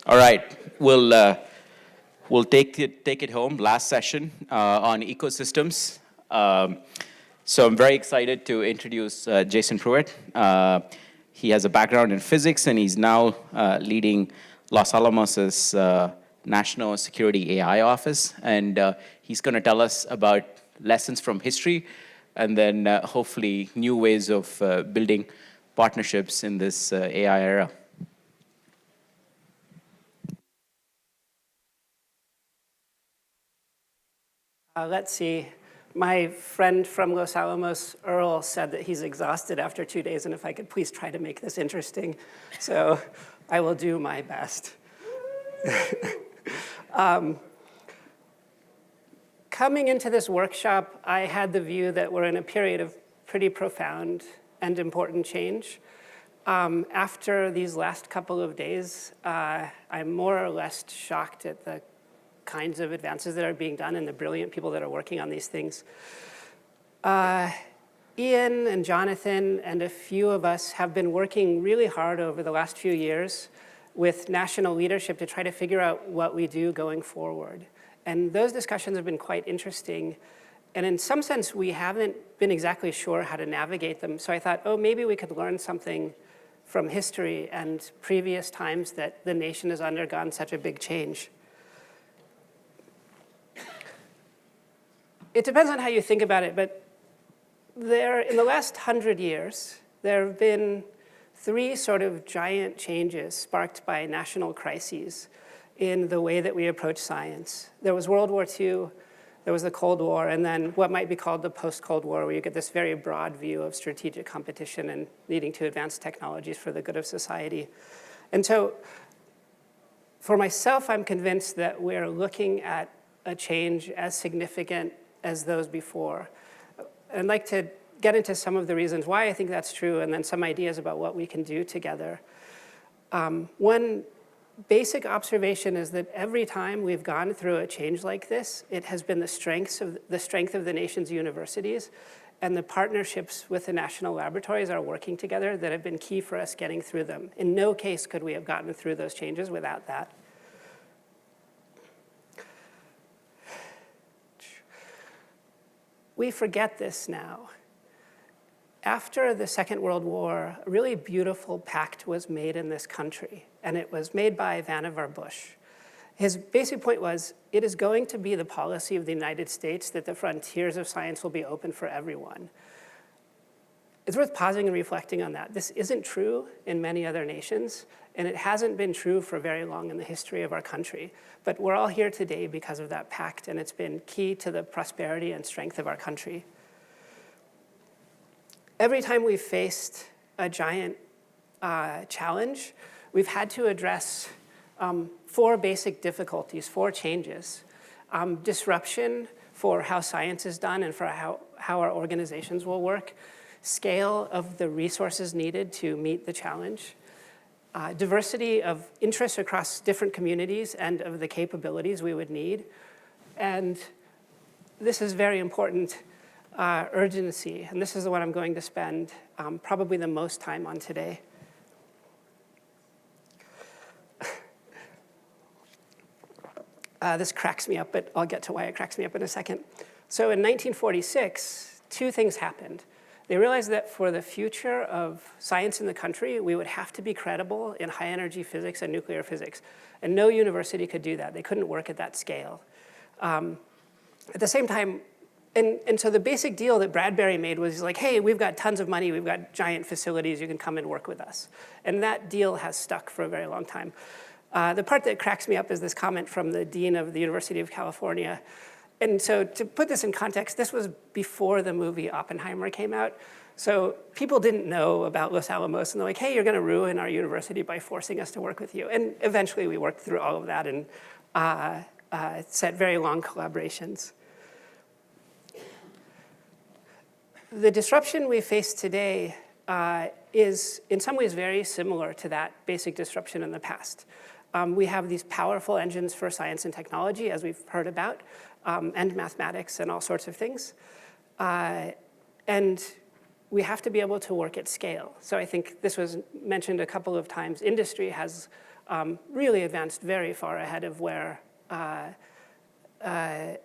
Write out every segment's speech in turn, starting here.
All right, we'll take it home. Last session on ecosystems. So I'm very excited to introduce Jason Pruitt. He has a background in physics, and he's now leading Los Alamos' National Security AI Office. And he's going to tell us about lessons from history, and then hopefully new ways of building partnerships in this AI era. Let's see. My friend from Los Alamos, Earl, said that he's exhausted after 2 days, and if I could please try to make this interesting. So I will do my best. Coming into this workshop, I had the view that we're in a period of pretty profound and important change. After these last couple of days, I'm more or less shocked at the kinds of advances that are being done and the brilliant people that are working on these things. Ian and Jonathan and a few of us have been working really hard over the last few years with national leadership to try to figure out what we do going forward. And those discussions have been quite interesting. And in some sense, we haven't been exactly sure how to navigate them. So I thought, oh, maybe we could learn something from history and previous times that the nation has undergone such a big change. It depends on how you think about it, but in the last 100 years, there have been 3 sort of giant changes sparked by national crises in the way that we approach science. There was World War II, there was the Cold War, and then what might be called the post-Cold War, where you get this very broad view of strategic competition and leading to advanced technologies for the good of society. And so for myself, I'm convinced that we're looking at a change as significant as those before. I'd like to get into some of the reasons why I think that's true, and then some ideas about what we can do together. One basic observation is that every time we've gone through a change like this, it has been the strength of the nation's universities and the partnerships with the national laboratories are working together that have been key for us getting through them. In no case could we have gotten through those changes without that. We forget this now. After the Second World War, a really beautiful pact was made in this country, and it was made by Vannevar Bush. His basic point was, it is going to be the policy of the United States that the frontiers of science will be open for everyone. It's worth pausing and reflecting on that. This isn't true in many other nations, and it hasn't been true for very long in the history of our country. But we're all here today because of that pact, and it's been key to the prosperity and strength of our country. Every time we've faced a giant challenge, we've had to address 4 basic difficulties, 4 changes. Disruption for how science is done and for how our organizations will work. Scale of the resources needed to meet the challenge. Diversity of interests across different communities and of the capabilities we would need. And this is very important, urgency. And this is the one I'm going to spend probably the most time on today. This cracks me up, but I'll get to why it cracks me up in a second. So in 1946, 2 things happened. They realized that for the future of science in the country, we would have to be credible in high energy physics and nuclear physics. And no university could do that. They couldn't work at that scale. At the same time, and so the basic deal that Bradbury made was like, hey, we've got tons of money, we've got giant facilities, you can come and work with us. And that deal has stuck for a very long time. The part that cracks me up is this comment from the dean of the University of California. And so to put this in context, this was before the movie Oppenheimer came out. So people didn't know about Los Alamos, and they're like, hey, you're going to ruin our university by forcing us to work with you. And eventually we worked through all of that and set very long collaborations. The disruption we face today is in some ways very similar to that basic disruption in the past. We have these powerful engines for science and technology, as we've heard about, and mathematics and all sorts of things. And we have to be able to work at scale. So I think this was mentioned a couple of times. Industry has really advanced very far ahead of where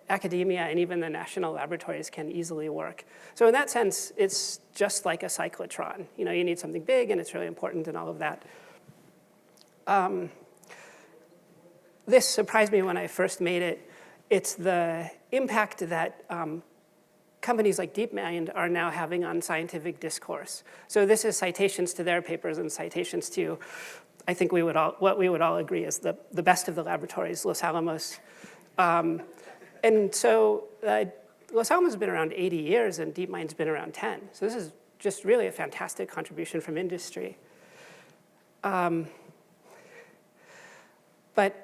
academia and even the national laboratories can easily work. So in that sense, it's just like a cyclotron. You know, you need something big, and it's really important and all of that. This surprised me when I first made it. It's the impact that companies like DeepMind are now having on scientific discourse. So this is citations to their papers and citations to, I think what we would all agree is the best of the laboratories, Los Alamos. And so Los Alamos has been around 80 years and DeepMind's been around 10. So this is just really a fantastic contribution from industry. But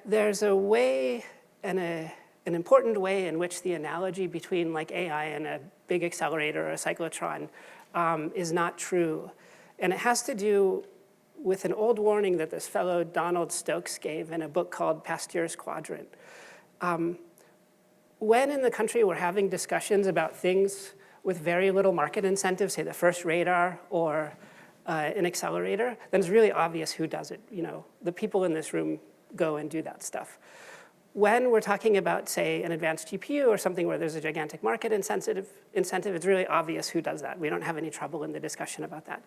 there's a way and an important way in which the analogy between like AI and a big accelerator or a cyclotron is not true. And it has to do with an old warning that this fellow Donald Stokes gave in a book called Pasteur's Quadrant. When in the country we're having discussions about things with very little market incentive, say the first radar or an accelerator, then it's really obvious who does it. You know, the people in this room go and do that stuff. When we're talking about, say, an advanced GPU or something where there's a gigantic market incentive, it's really obvious who does that. We don't have any trouble in the discussion about that.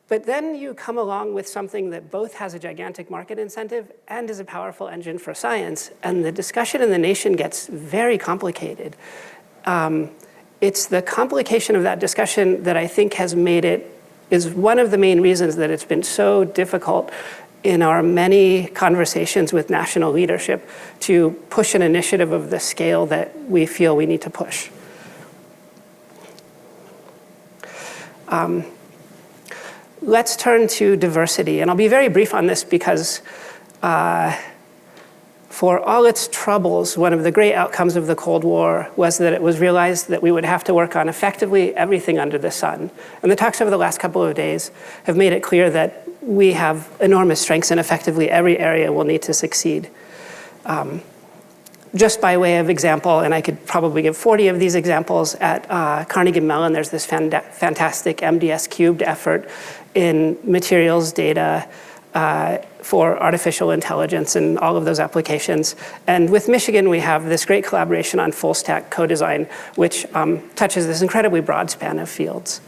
But then you come along with something that both has a gigantic market incentive and is a powerful engine for science, and the discussion in the nation gets very complicated. It's the complication of that discussion that I think has made it, is one of the main reasons that it's been so difficult in our many conversations with national leadership to push an initiative of the scale that we feel we need to push. Let's turn to diversity, and I'll be very brief on this because for all its troubles, one of the great outcomes of the Cold War was that it was realized that we would have to work on effectively everything under the sun. And the talks over the last couple of days have made it clear that we have enormous strengths in effectively every area we'll need to succeed. Just by way of example, and I could probably give 40 of these examples, at Carnegie Mellon, there's this fantastic MDS cubed effort in materials data for artificial intelligence and all of those applications. And with Michigan, we have this great collaboration on full stack co-design, which touches this incredibly broad span of fields.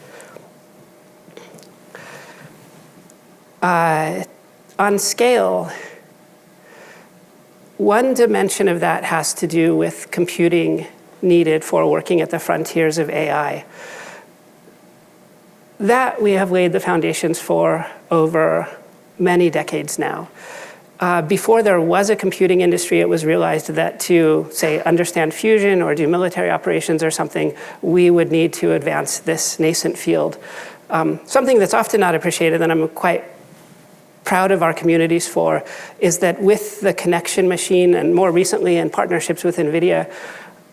On scale, one dimension of that has to do with computing needed for working at the frontiers of AI. That we have laid the foundations for over many decades now. Before there was a computing industry, it was realized that to, say, understand fusion or do military operations or something, we would need to advance this nascent field. Something that's often not appreciated, and I'm quite proud of our communities for, is that with the connection machine and more recently in partnerships with NVIDIA,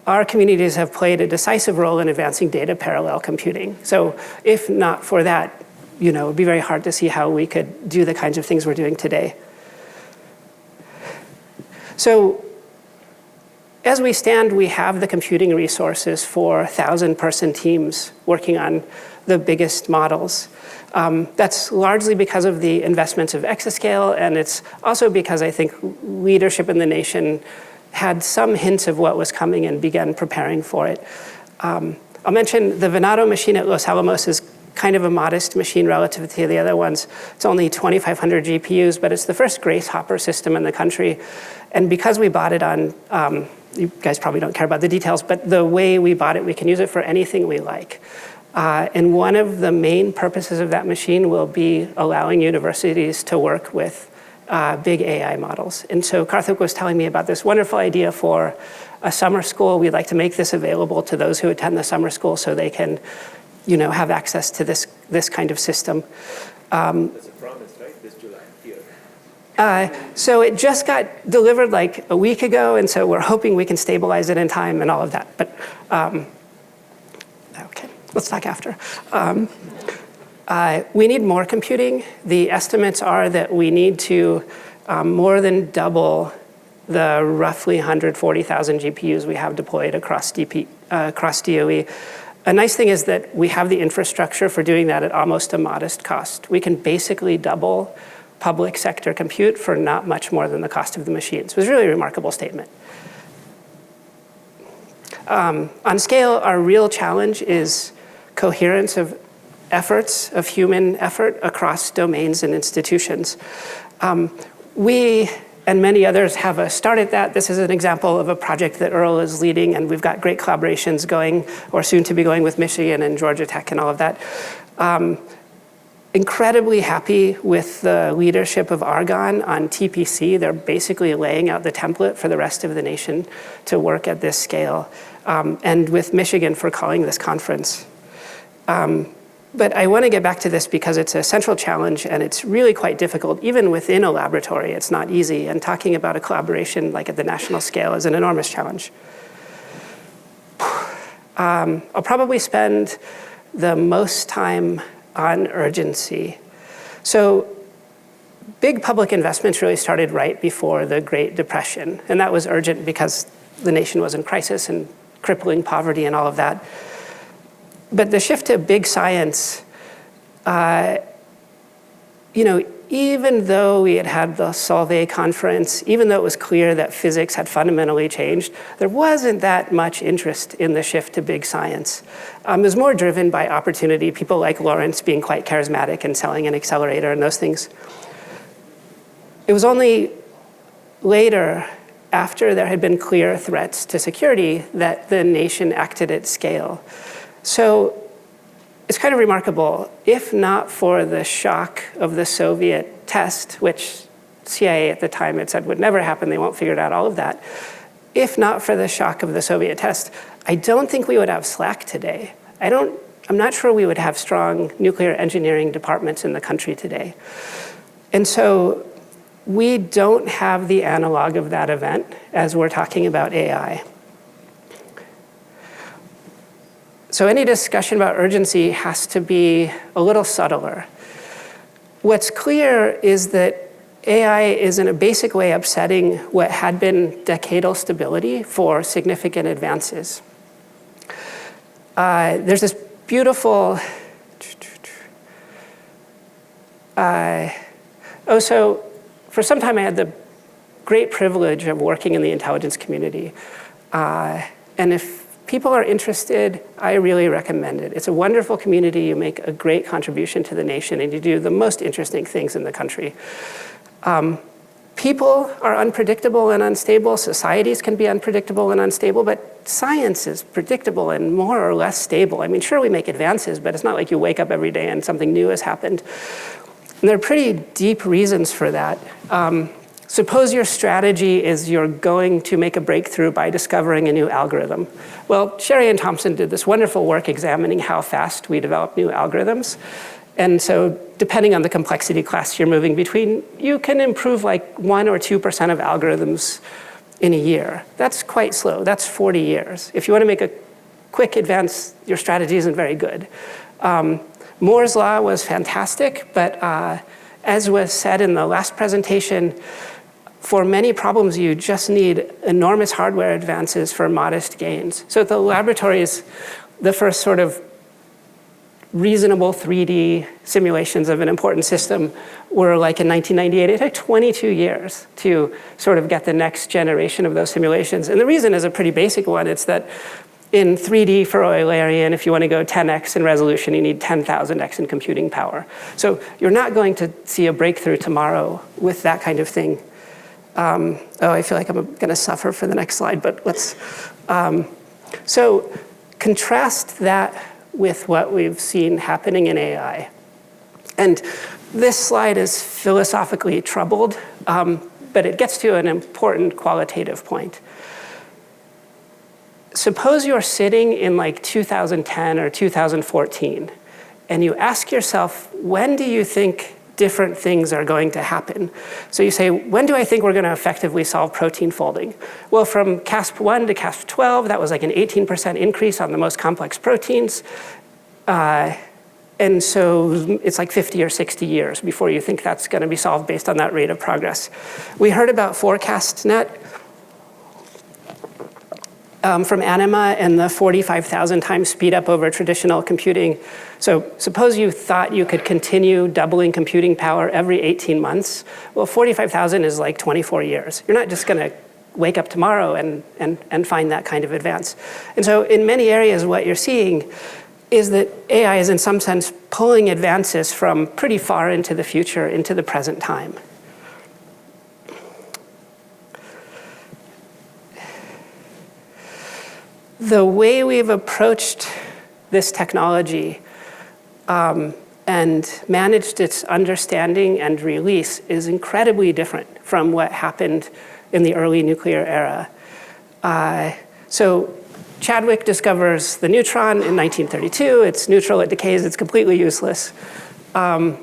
our communities have played a decisive role in advancing data parallel computing. So if not for that, you know, it would be very hard to see how we could do the kinds of things we're doing today. So as we stand, we have the computing resources for 1,000-person teams working on the biggest models. That's largely because of the investments of Exascale, and it's also because I think leadership in the nation had some hints of what was coming and began preparing for it. I'll mention the Venado machine at Los Alamos is kind of a modest machine relative to the other ones. It's only 2,500 GPUs, but it's the first Grace Hopper system in the country. And because we bought it on, you guys probably don't care about the details, but the way we bought it, we can use it for anything we like. And one of the main purposes of that machine will be allowing universities to work with big AI models. And so Karthik was telling me about this wonderful idea for a summer school. We'd like to make this available to those who attend the summer school so they can, you know, have access to this kind of system. That's a promise, right? This July here. So it just got delivered like a week ago, and so we're hoping we can stabilize it in time and all of that. But okay, let's talk after. We need more computing. The estimates are that we need to more than double the roughly 140,000 GPUs we have deployed across DOE. A nice thing is that we have the infrastructure for doing that at almost a modest cost. We can basically double public sector compute for not much more than the cost of the machines. It was really a remarkable statement. On scale, our real challenge is coherence of efforts, of human effort across domains and institutions. We and many others have started that. This is an example of a project that Earl is leading, and we've got great collaborations going, or soon to be going, with Michigan and Georgia Tech and all of that. Incredibly happy with the leadership of Argonne on TPC. They're basically laying out the template for the rest of the nation to work at this scale, and with Michigan for calling this conference. But I want to get back to this because it's a central challenge and it's really quite difficult. Even within a laboratory, it's not easy. And talking about a collaboration like at the national scale is an enormous challenge. I'll probably spend the most time on urgency. So big public investments really started right before the Great Depression. And that was urgent because the nation was in crisis and crippling poverty and all of that. But the shift to big science, even though we had the Solvay conference, even though it was clear that physics had fundamentally changed, there wasn't that much interest in the shift to big science. It was more driven by opportunity, people like Lawrence being quite charismatic and selling an accelerator and those things. It was only later, after there had been clear threats to security, that the nation acted at scale. So it's kind of remarkable. If not for the shock of the Soviet test, which CIA at the time had said would never happen, they won't figure it out, all of that. If not for the shock of the Soviet test, I don't think we would have SLAC today. I'm not sure we would have strong nuclear engineering departments in the country today. And so we don't have the analog of that event as we're talking about AI. So any discussion about urgency has to be a little subtler. What's clear is that AI is in a basic way upsetting what had been decadal stability for significant advances. There's this beautiful, so for some time I had the great privilege of working in the intelligence community. And if people are interested, I really recommend it. It's a wonderful community. You make a great contribution to the nation, and you do the most interesting things in the country. People are unpredictable and unstable. Societies can be unpredictable and unstable, but science is predictable and more or less stable. I mean, sure, we make advances, but it's not like you wake up every day and something new has happened. And there are pretty deep reasons for that. Suppose your strategy is you're going to make a breakthrough by discovering a new algorithm. Well, Sherry and Thompson did this wonderful work examining how fast we develop new algorithms. And so depending on the complexity class you're moving between, you can improve like 1 or 2% of algorithms in a year. That's quite slow. That's 40 years. If you want to make a quick advance, your strategy isn't very good. Moore's law was fantastic, but as was said in the last presentation, for many problems, you just need enormous hardware advances for modest gains. So the laboratories, the first sort of reasonable 3D simulations of an important system were like in 1998. It took 22 years to sort of get the next generation of those simulations. And the reason is a pretty basic one. It's that in 3D for Eulerian, if you want to go 10x in resolution, you need 10,000x in computing power. So you're not going to see a breakthrough tomorrow with that kind of thing. I feel like I'm going to suffer for the next slide, but let's. So contrast that with what we've seen happening in AI. And this slide is philosophically troubled, but it gets to an important qualitative point. Suppose you're sitting in like 2010 or 2014, and you ask yourself, when do you think different things are going to happen? So you say, when do I think we're going to effectively solve protein folding? Well, from CASP1 to CASP12, that was like an 18% increase on the most complex proteins. And so it's like 50 or 60 years before you think that's going to be solved based on that rate of progress. We heard about ForecastNet. from Anima and the 45,000 times speed up over traditional computing. So suppose you thought you could continue doubling computing power every 18 months. Well, 45,000 is like 24 years. You're not just going to wake up tomorrow and find that kind of advance. And so in many areas, what you're seeing is that AI is in some sense pulling advances from pretty far into the future, into the present time. The way we've approached this technology and managed its understanding and release is incredibly different from what happened in the early nuclear era. So Chadwick discovers the neutron in 1932. It's neutral, it decays, it's completely useless. Then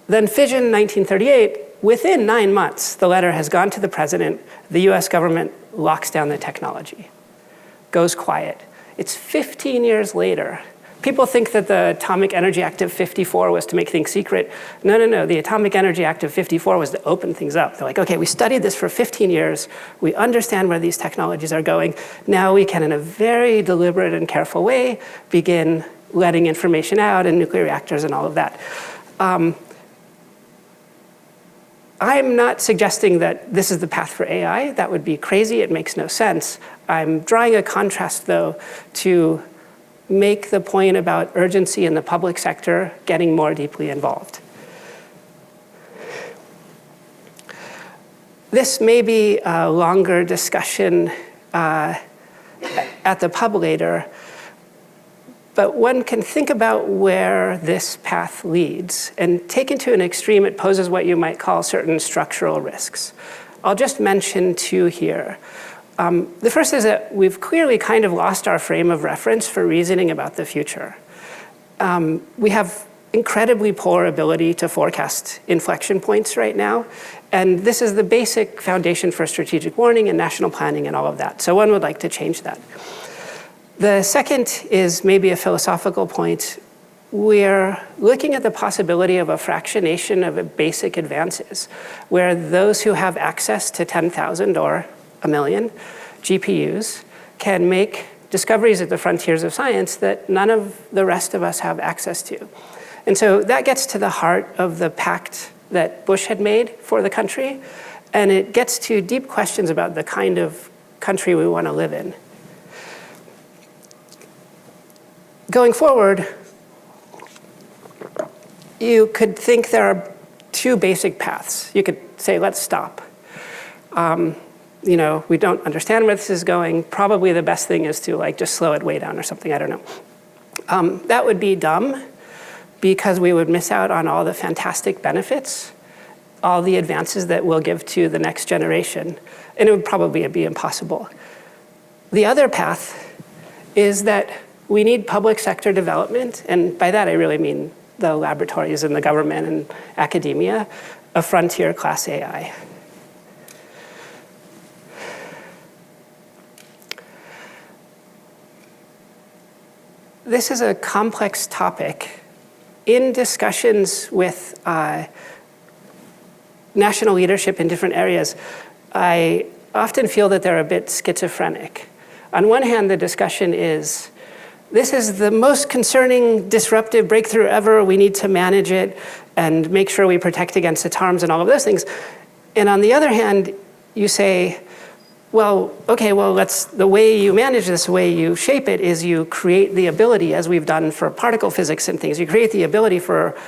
fission in 1938, within 9 months, the letter has gone to the president. The US government locks down the technology, goes quiet. It's 15 years later. People think that the Atomic Energy Act of 54 was to make things secret. No, no, no, the Atomic Energy Act of 54 was to open things up. They're like, okay, we studied this for 15 years. We understand where these technologies are going. Now we can, in a very deliberate and careful way, begin letting information out in nuclear reactors and all of that. I'm not suggesting that this is the path for AI. That would be crazy. It makes no sense. I'm drawing a contrast, though, to make the point about urgency in the public sector getting more deeply involved. This may be a longer discussion at the pub later, but one can think about where this path leads. And taken to an extreme, it poses what you might call certain structural risks. I'll just mention two here. The first is that we've clearly kind of lost our frame of reference for reasoning about the future. We have incredibly poor ability to forecast inflection points right now. And this is the basic foundation for strategic warning and national planning and all of that. So one would like to change that. The second is maybe a philosophical point. We're looking at the possibility of a fractionation of basic advances, where those who have access to 10,000 or a million GPUs can make discoveries at the frontiers of science that none of the rest of us have access to. And so that gets to the heart of the pact that Bush had made for the country, and it gets to deep questions about the kind of country we want to live in. Going forward, you could think there are two basic paths. You could say, let's stop. You know, we don't understand where this is going. Probably the best thing is to like just slow it way down or something, I don't know. That would be dumb because we would miss out on all the fantastic benefits, all the advances that we'll give to the next generation, and it would probably be impossible. The other path is that we need public sector development, and by that I really mean the laboratories and the government and academia, of frontier class AI. This is a complex topic. In discussions with national leadership in different areas, I often feel that they're a bit schizophrenic. On one hand, the discussion is, this is the most concerning disruptive breakthrough ever. We need to manage it and make sure we protect against its harms and all of those things. And on the other hand, you say, well, okay, well, the way you manage this, the way you shape it is you create the ability, as we've done for particle physics and things, you create the ability for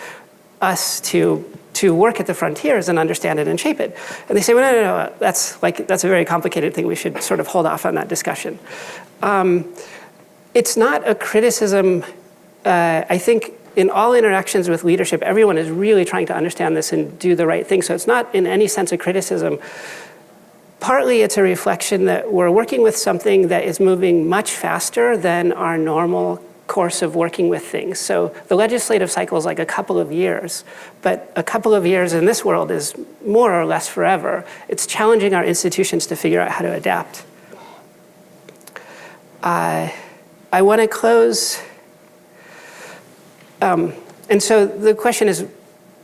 us to work at the frontiers and understand it and shape it. And they say, well, no, that's a very complicated thing. We should sort of hold off on that discussion. It's not a criticism. I think in all interactions with leadership, everyone is really trying to understand this and do the right thing. So it's not in any sense a criticism. Partly it's a reflection that we're working with something that is moving much faster than our normal course of working with things. So the legislative cycle is like a couple of years, but a couple of years in this world is more or less forever. It's challenging our institutions to figure out how to adapt. I want to close, and so the question is,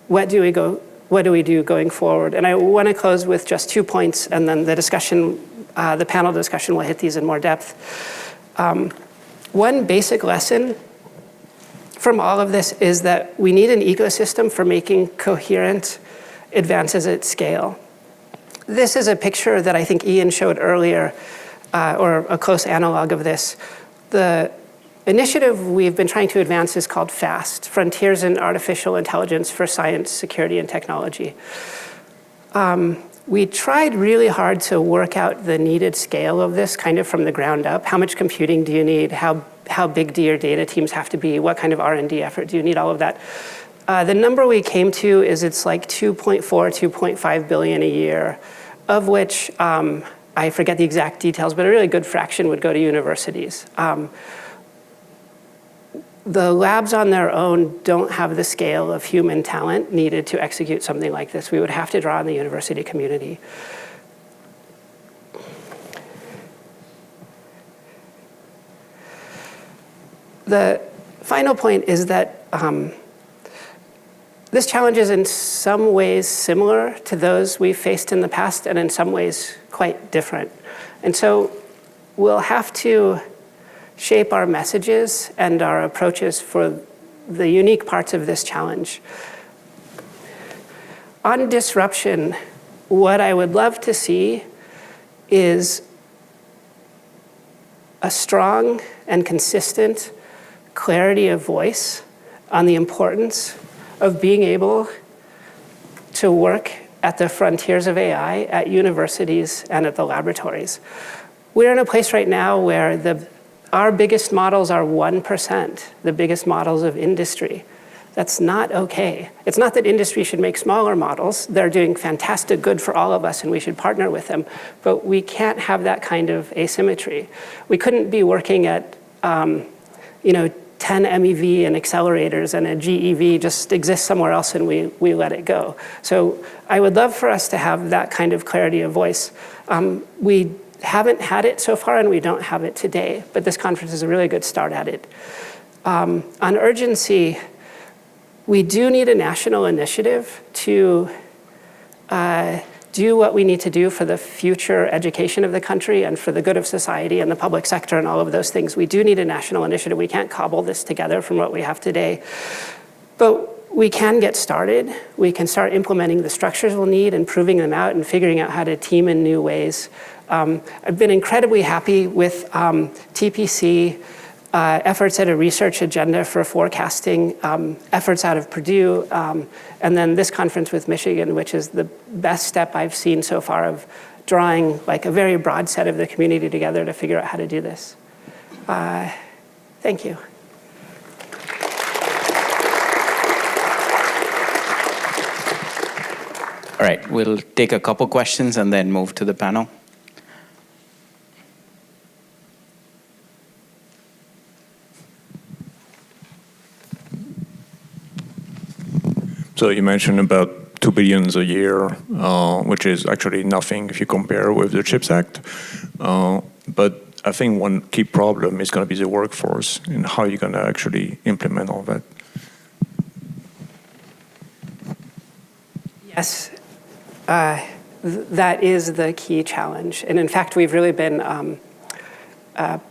what do we do going forward? And I want to close with just 2 points, and then the discussion the panel discussion will hit these in more depth. One basic lesson from all of this is that we need an ecosystem for making coherent advances at scale. This is a picture that I think Ian showed earlier, or a close analog of this. The initiative we've been trying to advance is called FAST, Frontiers in Artificial Intelligence for Science, Security, and Technology. We tried really hard to work out the needed scale of this kind of from the ground up. How much computing do you need? How big do your data teams have to be? What kind of R&D effort do you need? All of that. The number we came to is it's like 2.4, 2.5 billion a year, of which I forget the exact details, but a really good fraction would go to universities. The labs on their own don't have the scale of human talent needed to execute something like this. We would have to draw on the university community. The final point is that this challenge is in some ways similar to those we've faced in the past and in some ways quite different. And so we'll have to shape our messages and our approaches for the unique parts of this challenge. On disruption, what I would love to see is a strong and consistent clarity of voice on the importance of being able to work at the frontiers of AI at universities and at the laboratories. We're in a place right now where our biggest models are 1%, the biggest models of industry. That's not okay. It's not that industry should make smaller models. They're doing fantastic good for all of us and we should partner with them. But we can't have that kind of asymmetry. We couldn't be working at 10 MEV and accelerators and a GEV just exists somewhere else and we let it go. So I would love for us to have that kind of clarity of voice. We haven't had it so far and we don't have it today, but this conference is a really good start at it. On urgency, we do need a national initiative to do what we need to do for the future education of the country and for the good of society and the public sector and all of those things. We do need a national initiative. We can't cobble this together from what we have today. But we can get started. We can start implementing the structures we'll need and proving them out and figuring out how to team in new ways. I've been incredibly happy with TPC, efforts at a research agenda for forecasting, efforts out of Purdue, and then this conference with Michigan, which is the best step I've seen so far of drawing like a very broad set of the community together to figure out how to do this. Thank you. All right, we'll take a couple questions and then move to the panel. So you mentioned about 2 billion a year, which is actually nothing if you compare with the CHIPS Act. But I think one key problem is going to be the workforce and how you're going to actually implement all that. Yes, that is the key challenge. And in fact, we've really been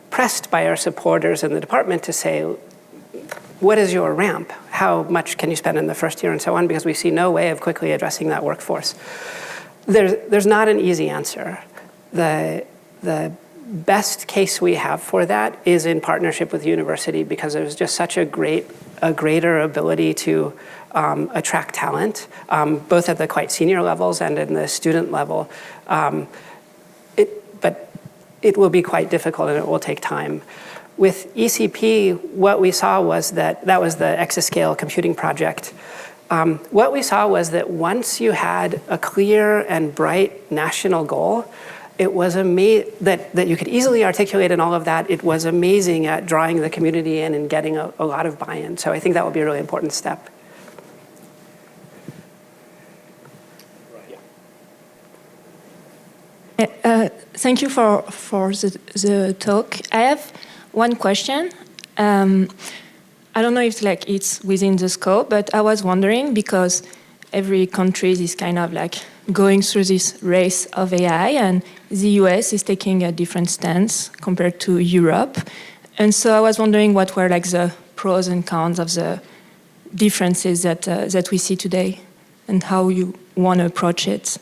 pressed by our supporters in the department to say, what is your ramp? How much can you spend in the first year and so on? Because we see no way of quickly addressing that workforce. There's not an easy answer. The best case we have for that is in partnership with university because there's just such a greater ability to attract talent, both at the quite senior levels and in the student level. But it will be quite difficult and it will take time. With ECP, what we saw was that was the exascale computing project. What we saw was that once you had a clear and bright national goal, it was that you could easily articulate and all of that. It was amazing at drawing the community in and getting a lot of buy-in. So I think that will be a really important step. Thank you for the talk. I have one question. I don't know if it's within the scope, but I was wondering because every country is kind of like going through this race of AI, and the US is taking a different stance compared to Europe. And so I was wondering what were like the pros and cons of the differences that we see today, and how you want to approach it.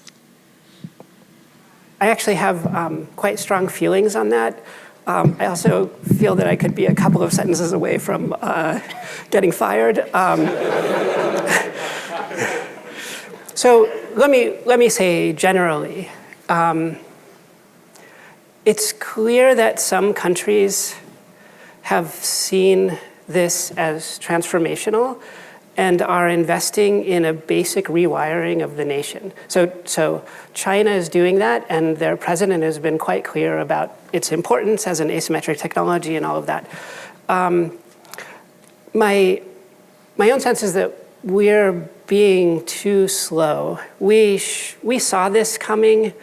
I actually have quite strong feelings on that. I also feel that I could be a couple of sentences away from getting fired. So let me say generally, it's clear that some countries have seen this as transformational and are investing in a basic rewiring of the nation. So China is doing that, and their president has been quite clear about its importance as an asymmetric technology and all of that. My own sense is that we're being too slow. We saw this coming,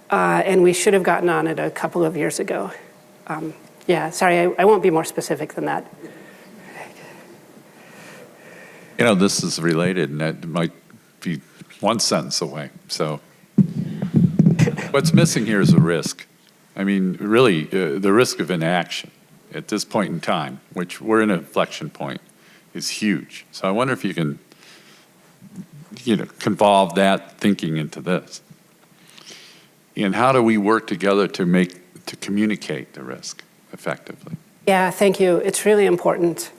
and we should have gotten on it a couple of years ago. Yeah, sorry, I won't be more specific than that. You know, this is related, and that might be one sentence away. So what's missing here is a risk. I mean, really, the risk of inaction at this point in time, which we're in an inflection point, is huge. So I wonder if you can, convolve that thinking into this. And how do we work together to communicate the risk effectively? Yeah, thank you. It's really important.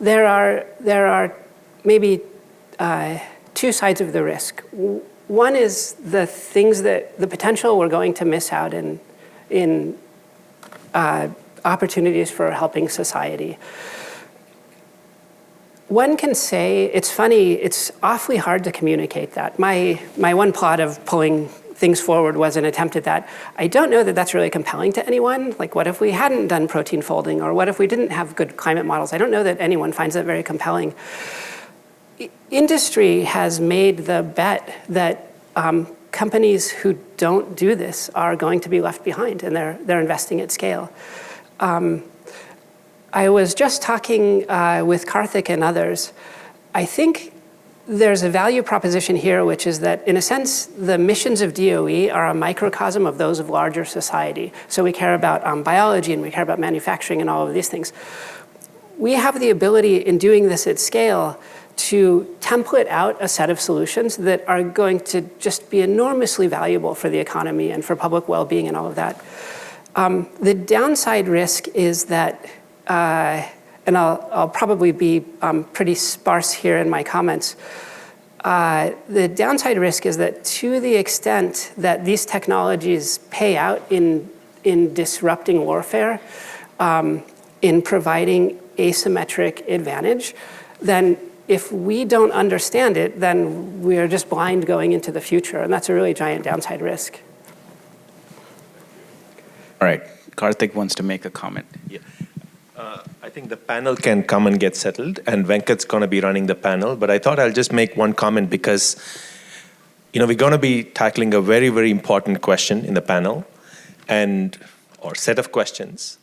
There are maybe two sides of the risk. One is the potential we're going to miss out in opportunities for helping society. One can say, it's funny, it's awfully hard to communicate that. My one plot of pulling things forward was an attempt at that. I don't know that that's really compelling to anyone. Like, what if we hadn't done protein folding, or what if we didn't have good climate models? I don't know that anyone finds that very compelling. Industry has made the bet that companies who don't do this are going to be left behind, and they're investing at scale. I was just talking with Karthik and others. I think there's a value proposition here, which is that, in a sense, the missions of DOE are a microcosm of those of larger society. So we care about biology, and we care about manufacturing and all of these things. We have the ability, in doing this at scale, to template out a set of solutions that are going to just be enormously valuable for the economy and for public well-being and all of that. The downside risk is that, and I'll probably be pretty sparse here in my comments. The downside risk is that, to the extent that these technologies pay out in disrupting warfare, in providing asymmetric advantage, then if we don't understand it, then we are just blind going into the future, and that's a really giant downside risk. All right, Karthik wants to make a comment. Yeah. I think the panel can come and get settled, and Venkat's going to be running the panel. But I thought I'll just make one comment because, we're going to be tackling a very, very important question in the panel, or set of questions.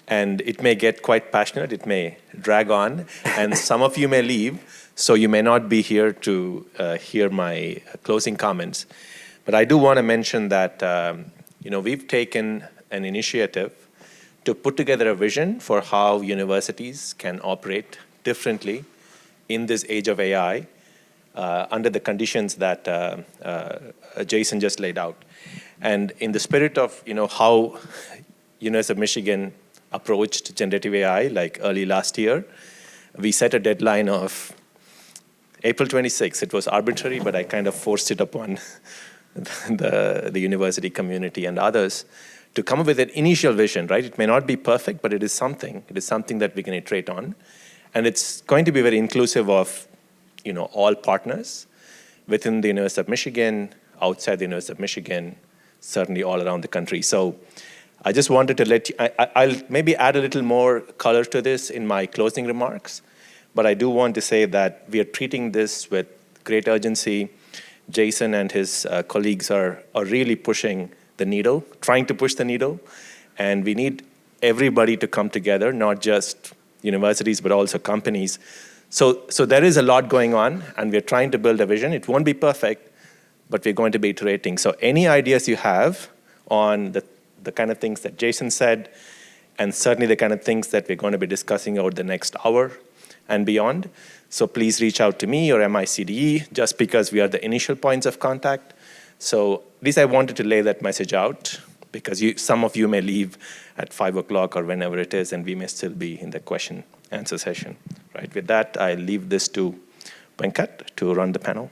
And it may get quite passionate, it may drag on, and some of you may leave, so you may not be here to hear my closing comments. But I do want to mention that, we've taken an initiative to put together a vision for how universities can operate differently in this age of AI under the conditions that Jason just laid out. And in the spirit of how University of Michigan approached generative AI, like early last year, we set a deadline of April 26th. It was arbitrary, but I kind of forced it upon the university community and others to come up with an initial vision, right? It may not be perfect, but it is something. It is something that we can iterate on. And it's going to be very inclusive of, all partners within the University of Michigan, outside the University of Michigan, certainly all around the country. So I just wanted to let you, I'll maybe add a little more color to this in my closing remarks, but I do want to say that we are treating this with great urgency. Jason and his colleagues are really pushing the needle, trying to push the needle, and we need everybody to come together, not just universities, but also companies, So there is a lot going on, and we're trying to build a vision. It won't be perfect, but we're going to be iterating. So any ideas you have on the kind of things that Jason said, and certainly the kind of things that we're going to be discussing over the next hour and beyond, so please reach out to me or MICDE, just because we are the initial points of contact. So at least I wanted to lay that message out, because some of you may leave at 5 o'clock or whenever it is, and we may still be in the question answer session. Right. With that, I leave this to Venkat to run the panel.